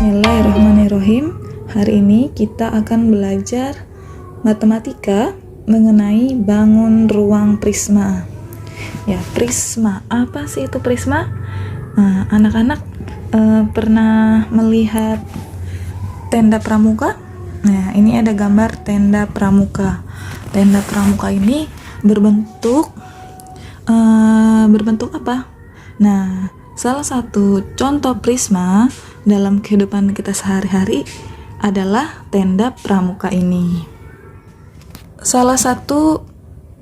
Bismillahirrahmanirrahim. Hari ini kita akan belajar matematika mengenai bangun ruang prisma. Ya, prisma. Apa sih itu prisma? Nah, anak-anak pernah melihat tenda pramuka? Nah, ini ada gambar tenda pramuka. Tenda pramuka ini berbentuk apa? Nah, salah satu contoh prisma dalam kehidupan kita sehari-hari adalah tenda pramuka ini. Salah satu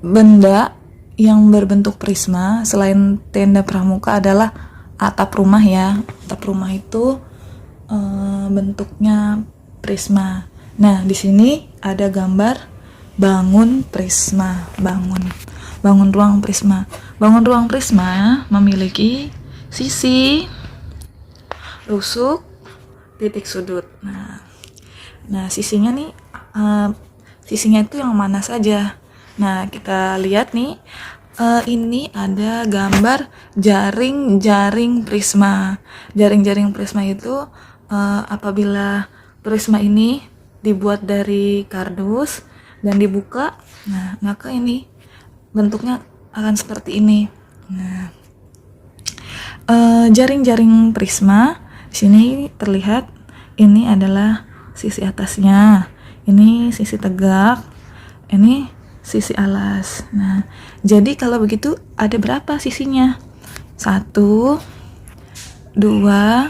benda yang berbentuk prisma selain tenda pramuka adalah atap rumah ya. Atap rumah itu bentuknya prisma. Nah, di sini ada gambar bangun prisma, bangun ruang prisma. Bangun ruang prisma memiliki sisi, rusuk, titik sudut. Nah sisinya nih, sisinya itu yang mana saja. Nah, kita lihat nih, ini ada gambar jaring-jaring prisma. Jaring-jaring prisma itu apabila prisma ini dibuat dari kardus dan dibuka, nah maka ini bentuknya akan seperti ini. Nah, jaring-jaring prisma di sini terlihat ini adalah sisi atasnya, ini sisi tegak, ini sisi alas. Nah, jadi kalau begitu ada berapa sisinya? 1, 2,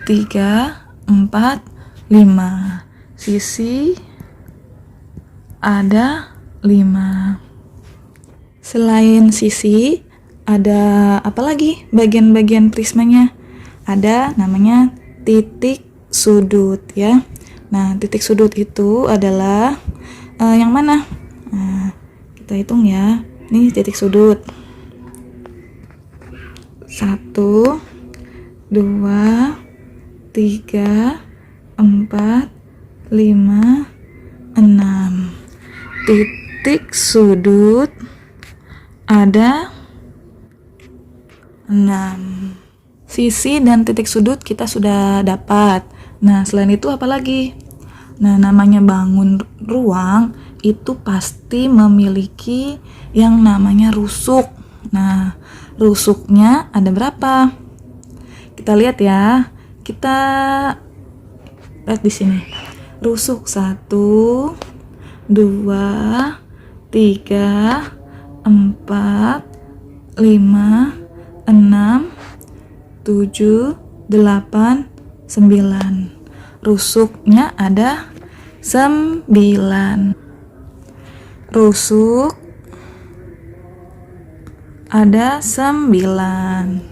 3, 4, 5. Sisi ada 5. Selain sisi, ada apa lagi bagian-bagian prismanya? Ada namanya titik sudut ya. Nah, titik sudut itu adalah yang mana? Nah, kita hitung ya. Ini titik sudut. 1, 2, 3, 4, 5, 6. Titik sudut ada 6. Sisi dan titik sudut kita sudah dapat. Nah, selain itu apa lagi? Nah, namanya bangun ruang itu pasti memiliki yang namanya rusuk. Nah, rusuknya ada berapa? Kita lihat ya. Kita lihat di sini. Rusuk 1, 2, 3, 4, 5, 6, 7, 8, 9. Rusuknya ada 9. Rusuk ada 9.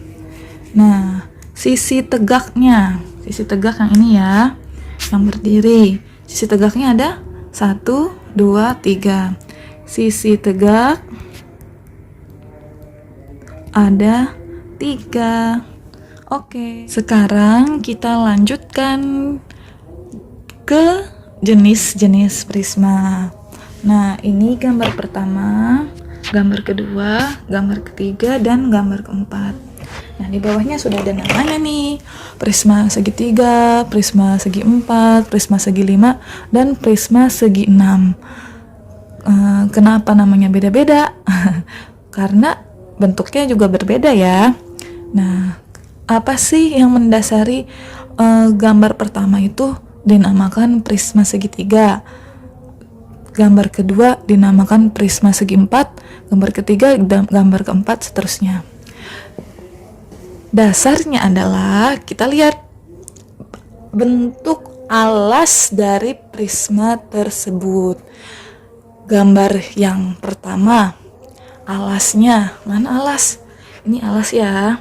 Nah, sisi tegaknya, sisi tegak yang ini ya, yang berdiri. Sisi tegaknya ada 1, 2, 3. Sisi tegak ada 3. Oke, sekarang kita lanjutkan ke jenis-jenis prisma. Nah, ini gambar pertama, gambar kedua, gambar ketiga, dan gambar keempat. Nah, di bawahnya sudah ada namanya nih. Prisma segitiga, prisma segi 4, prisma segi 5, dan prisma segi 6. Kenapa namanya beda-beda? Karena bentuknya juga berbeda ya. Nah, apa sih yang mendasari gambar pertama itu dinamakan prisma segitiga, gambar kedua dinamakan prisma segi 4, gambar ketiga gambar keempat, seterusnya. Dasarnya adalah kita lihat bentuk alas dari prisma tersebut. Gambar yang pertama, alasnya, mana alas? Ini alas ya.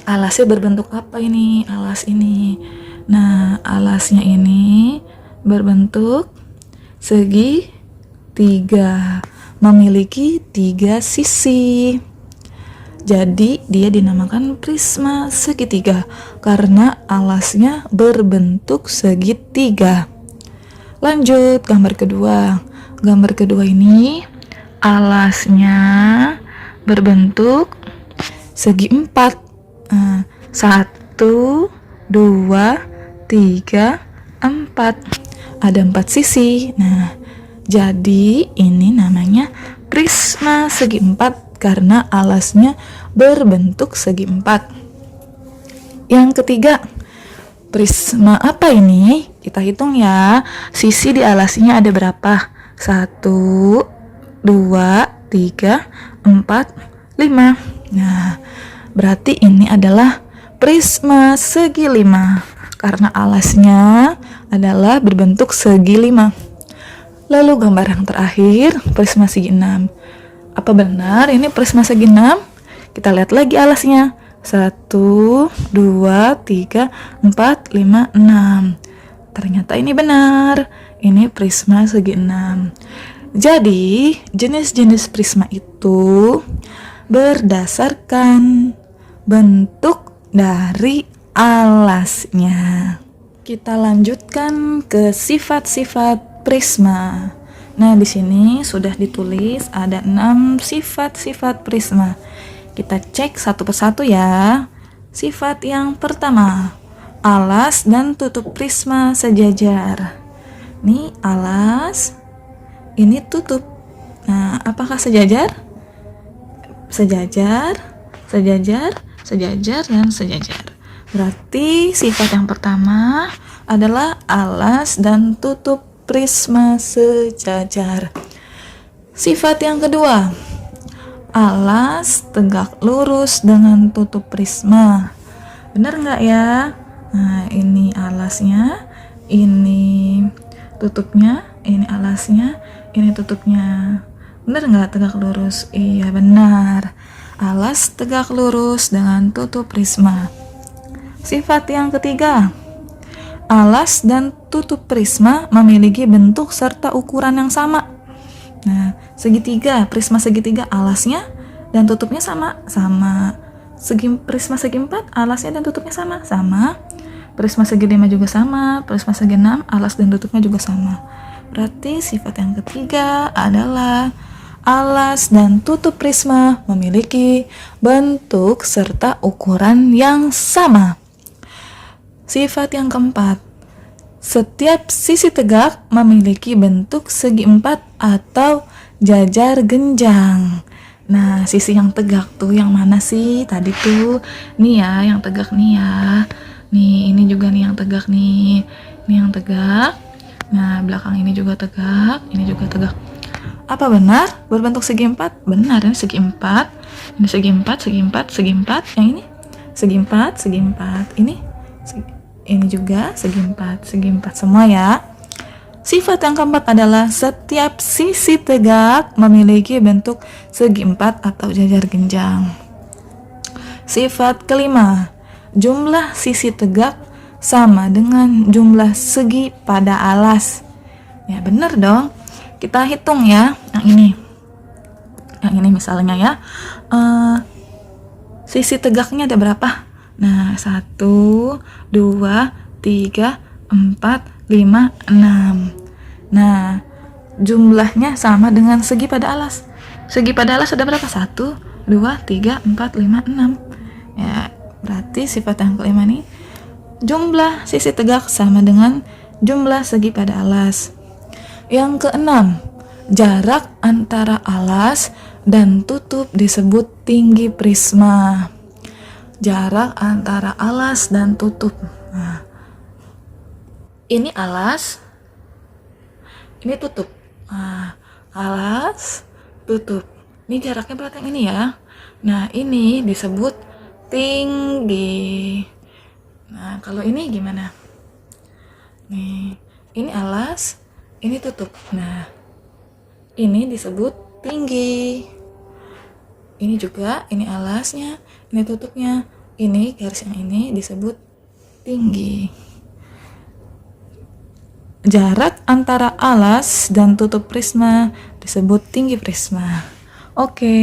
Alasnya berbentuk apa ini? Alas ini. Nah, alasnya ini berbentuk segitiga, memiliki 3 sisi. Jadi dia dinamakan prisma segitiga karena alasnya berbentuk segitiga. Lanjut, gambar kedua. Gambar kedua ini alasnya berbentuk segi 4. 1, 2, 3, 4. Ada 4 sisi. Nah, jadi ini namanya prisma segi 4 karena alasnya berbentuk segi 4. Yang ketiga, prisma apa ini? Kita hitung ya. Sisi di alasnya ada berapa? 1, 2, 3, 4, 5. Nah, berarti ini adalah prisma segi 5 karena alasnya adalah berbentuk segi 5. Lalu gambar yang terakhir, prisma segi 6. Apa benar ini prisma segi 6? Kita lihat lagi alasnya. 1, 2, 3, 4, 5, 6. Ternyata ini benar. Ini prisma segi 6. Jadi, jenis-jenis prisma itu berdasarkan bentuk dari alasnya. Kita lanjutkan ke sifat-sifat prisma. Nah, di sini sudah ditulis ada 6 sifat-sifat prisma. Kita cek satu persatu ya. Sifat yang pertama, alas dan tutup prisma sejajar. Ini alas, ini tutup. Nah, apakah sejajar? Sejajar, sejajar, sejajar, dan sejajar. Berarti sifat yang pertama adalah alas dan tutup prisma sejajar. Sifat yang kedua, alas tegak lurus dengan tutup prisma. Benar nggak ya? Nah, ini alasnya, ini tutupnya, ini alasnya, ini tutupnya. Benar nggak tegak lurus? Iya, benar. Alas tegak lurus dengan tutup prisma. Sifat yang ketiga, alas dan tutup prisma memiliki bentuk serta ukuran yang sama. Nah, segitiga, prisma segitiga alasnya dan tutupnya sama. Prisma segi 4 alasnya dan tutupnya sama. Prisma segi 5 juga sama. Prisma segi 6 alas dan tutupnya juga sama. Berarti sifat yang ketiga adalah alas dan tutup prisma memiliki bentuk serta ukuran yang sama. Sifat yang keempat, setiap sisi tegak memiliki bentuk segi 4 atau jajar genjang. Nah, sisi yang tegak tuh yang mana sih? Tadi tuh, nih ya, yang tegak nih ya. Nih, ini juga nih yang tegak nih. Ini yang tegak. Nah, belakang ini juga tegak, ini juga tegak. Apa benar berbentuk segi 4? Benar, ini segi 4. Ini segi 4, segi 4, segi 4. Yang ini segi 4, segi 4. Ini juga segi 4, segi 4 semua ya. Sifat yang keempat adalah setiap sisi tegak memiliki bentuk segi 4 atau jajar genjang. Sifat kelima, jumlah sisi tegak sama dengan jumlah segi pada alas. Ya, benar dong. Kita hitung ya, yang ini. Yang ini misalnya ya. Sisi tegaknya ada berapa? Nah, 1, 2, 3, 4, 5, 6. Nah, jumlahnya sama dengan segi pada alas. Segi pada alas ada berapa? 1, 2, 3, 4, 5, 6. Ya, berarti sifat yang kelima nih, jumlah sisi tegak sama dengan jumlah segi pada alas. Yang keenam, jarak antara alas dan tutup disebut tinggi prisma. Jarak antara alas dan tutup. Nah, ini alas, ini tutup. Nah, alas, tutup. Ini jaraknya berarti yang ini ya. Nah, ini disebut tinggi. Nah, kalau ini gimana? Nih, ini alas, ini tutup. Nah, ini disebut tinggi. Ini juga, ini alasnya, ini tutupnya. Ini garis yang ini disebut tinggi. Jarak antara alas dan tutup prisma disebut tinggi prisma. Oke.